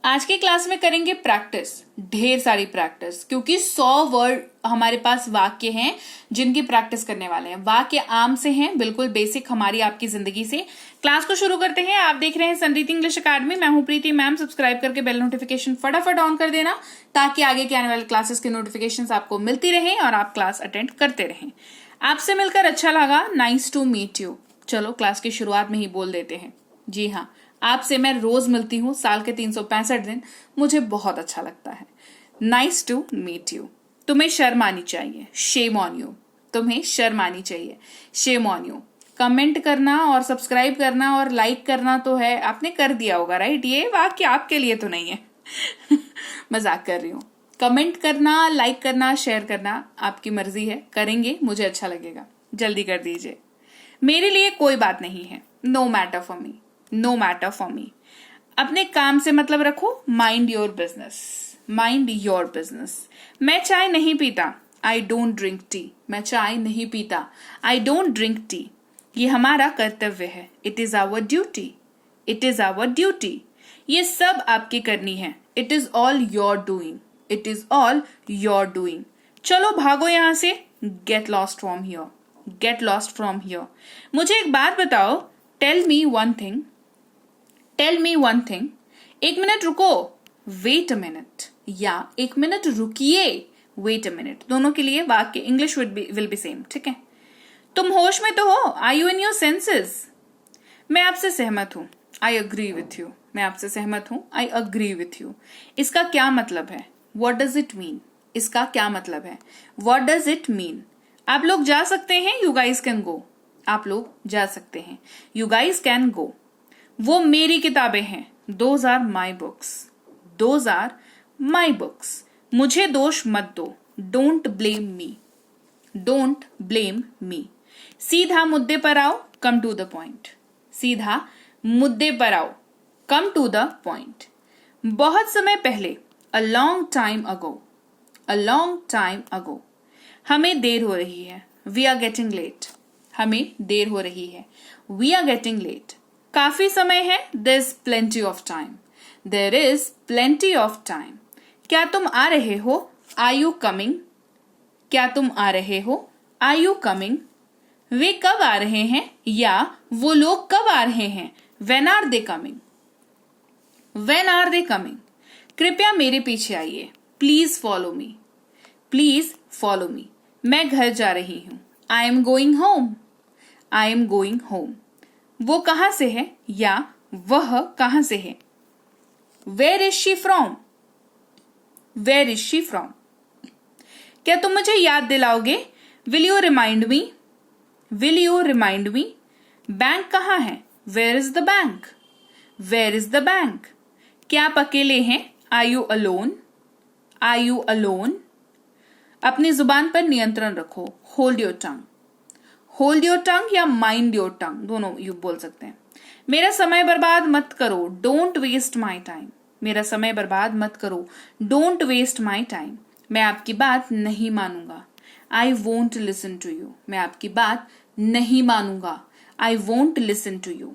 आज की क्लास में करेंगे प्रैक्टिस, ढेर सारी प्रैक्टिस, क्योंकि 100 वर्ड हमारे पास वाक्य हैं जिनकी प्रैक्टिस करने वाले हैं। वाक्य आम से हैं, बिल्कुल बेसिक हमारी आपकी जिंदगी से। क्लास को शुरू करते हैं। आप देख रहे हैं संरीति इंग्लिश अकेडमी। मैं हूं प्रीति मैम। सब्सक्राइब करके बेल नोटिफिकेशन फटाफट ऑन कर देना ताकि आगे के आने वाले क्लासेस की नोटिफिकेशन आपको मिलती रहे और आप क्लास अटेंड करते रहें। आपसे मिलकर अच्छा लगा। Nice to meet you. चलो क्लास की शुरुआत में ही बोल देते हैं। जी हाँ, आपसे मैं रोज मिलती हूँ, साल के 365 दिन। मुझे बहुत अच्छा लगता है। Nice to meet you. तुम्हें शर्म आनी चाहिए, शेम ऑन यू। तुम्हें शर्म आनी चाहिए, शेम ऑन यू। कमेंट करना और सब्सक्राइब करना और लाइक करना तो है, आपने कर दिया होगा राइट। ये वाक्य आपके लिए तो नहीं है मजाक कर रही हूँ। कमेंट करना, लाइक करना, शेयर करना आपकी मर्जी है, करेंगे, मुझे अच्छा लगेगा। जल्दी कर दीजिए। मेरे लिए कोई बात नहीं है, no matter for me, no matter for me. अपने काम से मतलब रखो, mind your business, mind your business. मैं चाय नहीं पीता, आई डोंट ड्रिंक टी। मैं चाय नहीं पीता, आई डोंट ड्रिंक टी। ये हमारा कर्तव्य है, it is our duty, it is our duty. ये सब आपकी करनी है, it is all your doing, it is all your doing. चलो भागो यहां से, get lost from here, get lost from here. मुझे एक बात बताओ, tell me one thing, tell me one thing. एक मिनट रुको, वेट अ मिनट, या एक मिनट रुकिए, वेट अ मिनट। दोनों के लिए वाक्य इंग्लिश विल बी सेम, ठीक है। तुम होश में तो हो, are you in your senses. मैं आपसे सहमत हूं, आई अग्री विथ यू। मैं आपसे सहमत हूं, आई अग्री विथ यू। इसका क्या मतलब है, वॉट डज इट मीन। इसका क्या मतलब है, वॉट डज इट मीन। आप लोग जा सकते हैं, यू गाइज कैन गो। आप लोग जा सकते हैं, यू गाइज कैन गो। वो मेरी किताबें हैं, those are my books, those are my books. मुझे दोष मत दो, don't blame me, don't blame me. सीधा मुद्दे पर आओ, कम टू द पॉइंट। सीधा मुद्दे पर आओ, कम टू द पॉइंट। बहुत समय पहले, a long time ago, a long time ago. हमें देर हो रही है, वी आर गेटिंग लेट। हमें देर हो रही है, वी आर गेटिंग लेट। काफी समय है, there is plenty of time, there is plenty of time. क्या तुम आ रहे हो, आर यू कमिंग। क्या तुम आ रहे हो, आर यू कमिंग। वे कब आ रहे हैं, या वो लोग कब आ रहे हैं, when are they coming, when are they coming. कृपया मेरे पीछे आइए, please follow me, please follow me. मैं घर जा रही हूं, I am going home, I am going home. वो कहां से है, या वह कहां से है। Where is she from, where is she from. क्या तुम मुझे याद दिलाओगे, will you remind me, will you remind me. Bank कहां है, where is the bank, where is the bank. क्या आप अकेले हैं, are you alone, are you alone. अपनी जुबान पर नियंत्रण रखो, hold your tongue, hold your tongue या माइंड योर टंग, दोनों यू बोल सकते हैं। मेरा समय बर्बाद मत करो, डोंट वेस्ट माई टाइम। मेरा समय बर्बाद मत करो, डोंट वेस्ट माई टाइम। मैं आपकी बात नहीं मानूंगा, I won't listen to you. मैं आपकी बात नहीं मानूंगा, I won't listen to you.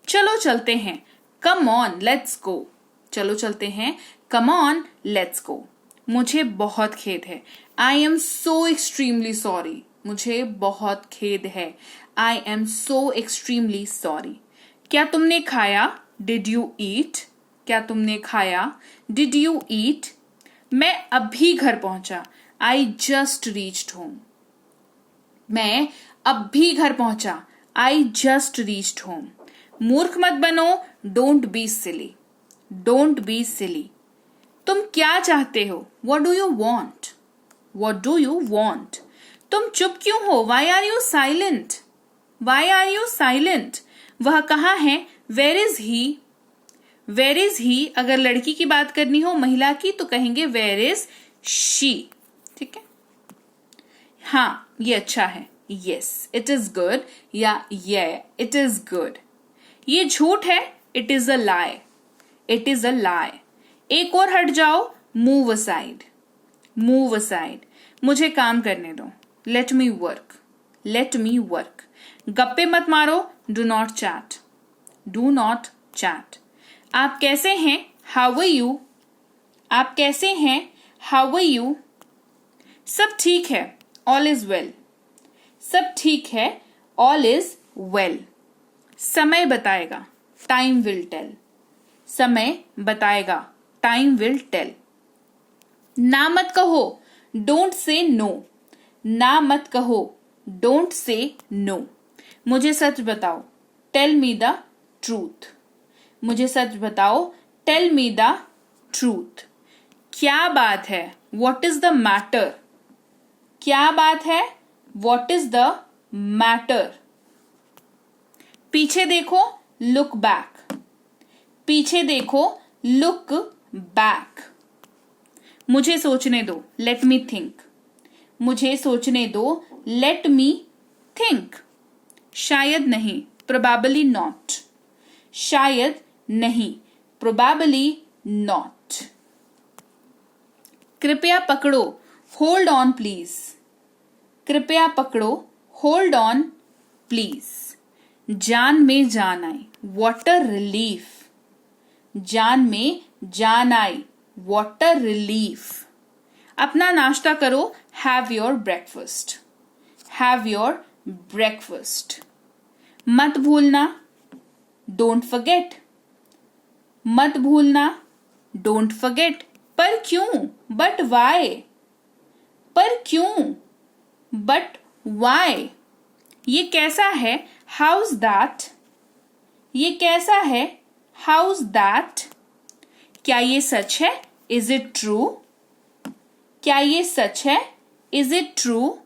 चलो चलते हैं, कम ऑन लेट्स गो। चलो चलते हैं, कम ऑन लेट्स गो। मुझे बहुत खेद है, I am so extremely sorry. मुझे बहुत खेद है, I am so extremely sorry. क्या तुमने खाया, डिड यू ईट। क्या तुमने खाया, डिड यू ईट। मैं अभी घर पहुंचा, आई जस्ट रीच्ड होम। मैं अभी घर पहुंचा, आई जस्ट रीच्ड होम। मूर्ख मत बनो, don't be silly, don't be silly. तुम क्या चाहते हो, what do you want, what do you want. तुम चुप क्यों हो, why are you silent, why are you silent. वह कहाँ है, where is he, where is he. अगर लड़की की बात करनी हो, महिला की, तो कहेंगे वेयर इज शी, ठीक है। हाँ ये अच्छा है, यस इट इज गुड, या ये इट इज गुड। ये झूठ है, it is a lie, it is a lie. एक और हट जाओ, मूव असाइड, मूव असाइड। मुझे काम करने दो, let me work, let me work. गप्पे मत मारो, do not chat, do not chat. आप कैसे हैं, हाउ आर यू, आप कैसे हैं, हाउ आर यू। सब ठीक है, ऑल इज वेल, सब ठीक है, ऑल इज वेल। समय बताएगा, टाइम विल टेल, समय बताएगा, टाइम विल टेल। ना मत कहो, डोंट से नो, ना मत कहो, डोंट से नो। मुझे सच बताओ, टेल मी द ट्रूथ, मुझे सच बताओ, टेल मी द ट्रूथ। क्या बात है, व्हाट इज द मैटर, क्या बात है, व्हाट इज द मैटर। पीछे देखो, लुक बैक, पीछे देखो, लुक बैक। मुझे सोचने दो, लेट मी थिंक, मुझे सोचने दो, लेट मी थिंक। शायद नहीं, प्रोबेबली नॉट, शायद नहीं, प्रोबेबली नॉट। कृपया पकड़ो, होल्ड ऑन प्लीज, कृपया पकड़ो, होल्ड ऑन प्लीज। जान में जान आई, व्हाट अ रिलीफ, जान में जान आई, व्हाट अ रिलीफ। अपना नाश्ता करो, have your breakfast, have your breakfast. मत भूलना, डोंट फॉरगेट, मत भूलना, डोंट फॉरगेट। पर क्यों, बट वाई, पर क्यों, बट वाई। ये कैसा है, हाउज दैट, ये कैसा है, हाउज दैट। क्या ये सच है, इज इट ट्रू, क्या ये सच है, इज इट ट्रू।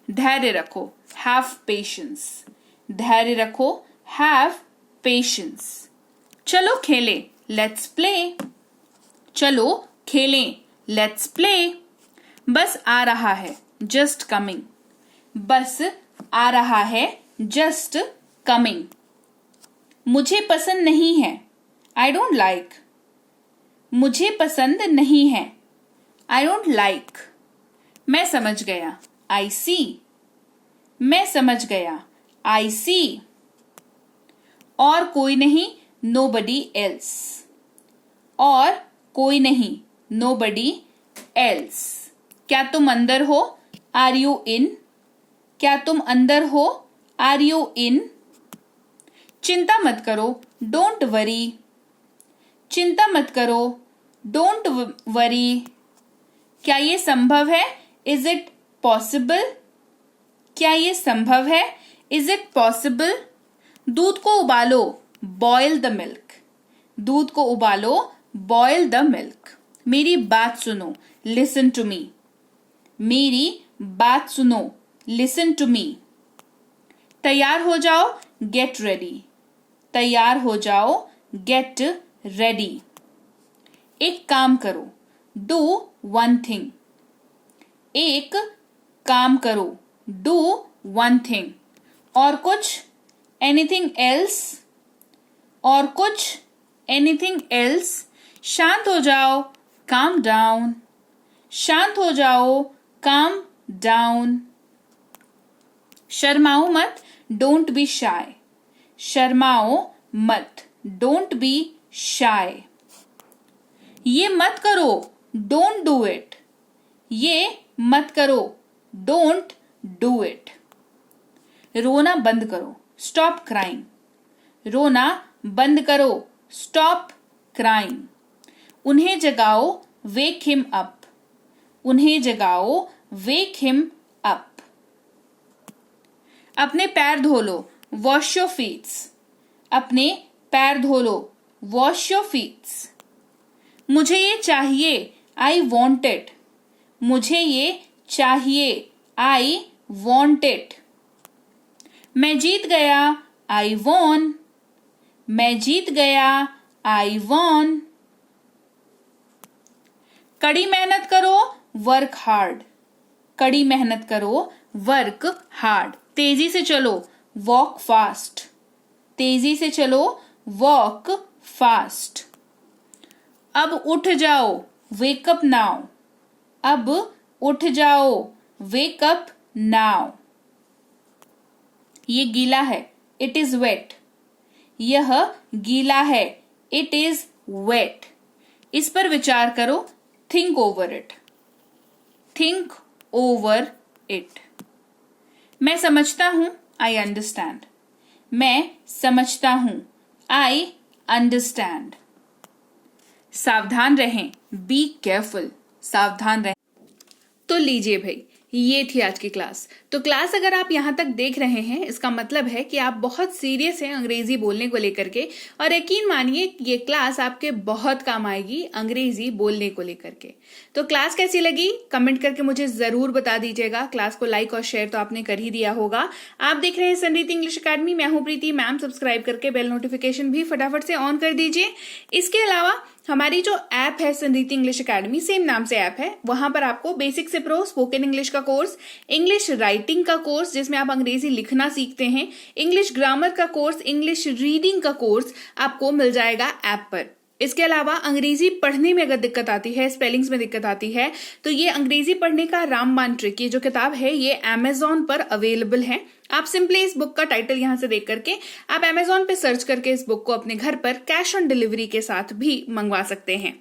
धैर्य रखो, हैव पेशेंस, धैर्य रखो, हैव पेशेंस। चलो खेलें, लेट्स प्ले, चलो खेलें, लेट्स प्ले। बस आ रहा है, जस्ट कमिंग, बस आ रहा है, जस्ट कमिंग। मुझे पसंद नहीं है, आई डोंट लाइक, मुझे पसंद नहीं है, आई डोंट लाइक। मैं समझ गया, आई सी, मैं समझ गया, आई सी। और कोई नहीं, नोबडी एल्स, और कोई नहीं, नोबडी एल्स। क्या तुम अंदर हो, आर यू इन, क्या तुम अंदर हो, आर यू इन। चिंता मत करो, डोंट वरी, चिंता मत करो, डोंट वरी। क्या ये संभव है, इज इट पॉसिबल, क्या ये संभव है, इज इट पॉसिबल। दूध को उबालो, बॉयल द मिल्क, दूध को उबालो, बॉयल द मिल्क। मेरी बात सुनो, लिसन टू मी, मेरी बात सुनो, लिसन टू मी। तैयार हो जाओ, गेट रेडी, तैयार हो जाओ, गेट रेडी। एक काम करो, डू वन थिंग, एक काम करो, डू वन थिंग। और कुछ, एनीथिंग एल्स, और कुछ, एनीथिंग एल्स। शांत हो जाओ, काम डाउन, शांत हो जाओ, काम डाउन। शर्माओ मत, डोंट बी शाय, शर्माओ मत, डोंट बी शाय। ये मत करो, डोंट डू इट, ये मत करो, डोंट डू इट। रोना बंद करो, स्टॉप क्राइंग, रोना बंद करो, स्टॉप क्राइंग। उन्हें जगाओ, वेक हिम अप, उन्हें जगाओ, वेक हिम अप। अपने पैर धो लो, वॉश योर फीट्स, अपने पैर धो लो, वॉश योर फीट्स। मुझे ये चाहिए, आई वॉन्ट इट, मुझे ये चाहिए, आई वॉन्ट इट। मैं जीत गया, आई वॉन, मैं जीत गया, आई वॉन। कड़ी मेहनत करो, वर्क हार्ड, कड़ी मेहनत करो, वर्क हार्ड। तेजी से चलो, वॉक फास्ट, तेजी से चलो, वॉक फास्ट। अब उठ जाओ, वेक अप नाउ, अब उठ जाओ, वेक अप नाउ। ये गीला है, इट इज वेट, यह गीला है, इट इज वेट। इस पर विचार करो, think over it, think over it. मैं समझता हूं, आई अंडरस्टैंड, मैं समझता हूं, आई अंडरस्टैंड। सावधान रहें, बी केयरफुल, सावधान रहें। तो लीजिए भाई, ये थी आज की क्लास। तो क्लास अगर आप यहां तक देख रहे हैं, इसका मतलब है कि आप बहुत सीरियस हैं अंग्रेजी बोलने को लेकर के, और यकीन मानिए ये क्लास आपके बहुत काम आएगी अंग्रेजी बोलने को लेकर के। तो क्लास कैसी लगी कमेंट करके मुझे जरूर बता दीजिएगा। क्लास को लाइक और शेयर तो आपने कर ही दिया होगा। आप देख रहे हैं संरीति इंग्लिश अकेडमी, मैं हूं प्रीति मैम। सब्सक्राइब करके बेल नोटिफिकेशन भी फटाफट से ऑन कर दीजिए। इसके अलावा हमारी जो ऐप है संरीति इंग्लिश अकेडमी, सेम नाम से ऐप है, वहां पर आपको बेसिक से प्रो स्पोकन इंग्लिश का कोर्स, इंग्लिश राइटिंग का कोर्स जिसमें आप अंग्रेजी लिखना सीखते हैं, इंग्लिश ग्रामर का कोर्स, इंग्लिश रीडिंग का कोर्स आपको मिल जाएगा ऐप पर। इसके अलावा अंग्रेजी पढ़ने में अगर दिक्कत आती है, स्पेलिंग्स में दिक्कत आती है, तो ये अंग्रेजी पढ़ने का रामबाण ट्रिक, ये जो किताब है ये अमेजॉन पर अवेलेबल है। आप सिंपली इस बुक का टाइटल यहां से देख करके आप अमेजॉन पे सर्च करके इस बुक को अपने घर पर कैश ऑन डिलीवरी के साथ भी मंगवा सकते हैं।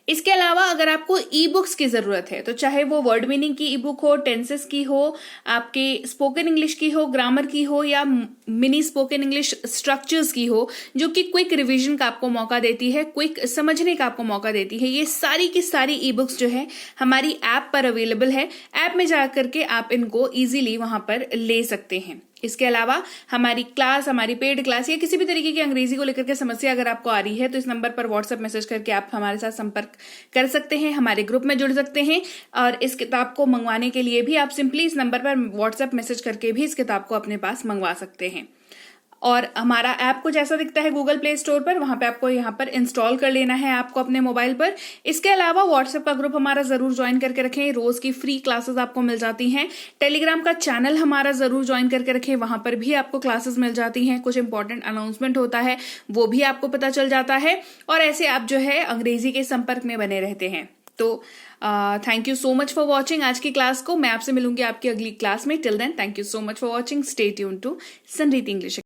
इसके अलावा अगर आपको ई बुक्स की जरूरत है, तो चाहे वो वर्ड मीनिंग की ई बुक हो, टेंसेस की हो, आपके स्पोकन इंग्लिश की हो, ग्रामर की हो, या मिनी स्पोकन इंग्लिश स्ट्रक्चर्स की हो, जो कि क्विक रिवीजन का आपको मौका देती है, क्विक समझने का आपको मौका देती है, ये सारी की सारी ई बुक्स जो है हमारी ऐप पर अवेलेबल है। ऐप में जाकर के आप इनको इजीली वहां पर ले सकते हैं। इसके अलावा हमारी क्लास, हमारी पेड क्लास या किसी भी तरीके की अंग्रेजी को लेकर के समस्या अगर आपको आ रही है, तो इस नंबर पर व्हाट्सएप मैसेज करके आप हमारे साथ संपर्क कर सकते हैं, हमारे ग्रुप में जुड़ सकते हैं। और इस किताब को मंगवाने के लिए भी आप सिंपली इस नंबर पर व्हाट्सएप मैसेज करके भी इस किताब को अपने पास मंगवा सकते हैं। और हमारा ऐप कुछ ऐसा दिखता है गूगल प्ले स्टोर पर, वहां पे आपको यहाँ पर इंस्टॉल कर लेना है आपको अपने मोबाइल पर। इसके अलावा व्हाट्सएप का ग्रुप हमारा जरूर ज्वाइन करके रखें, रोज की फ्री क्लासेस आपको मिल जाती हैं। टेलीग्राम का चैनल हमारा जरूर ज्वाइन करके रखें, वहां पर भी आपको क्लासेस मिल जाती हैं, कुछ इंपॉर्टेंट अनाउंसमेंट होता है वो भी आपको पता चल जाता है, और ऐसे आप जो है अंग्रेजी के संपर्क में बने रहते हैं। तो thank you so much for watching आज की क्लास को। मैं आपसे मिलूंगी आपकी अगली क्लास में। Till then thank you so much for watching. Stay tuned to Sanriti English.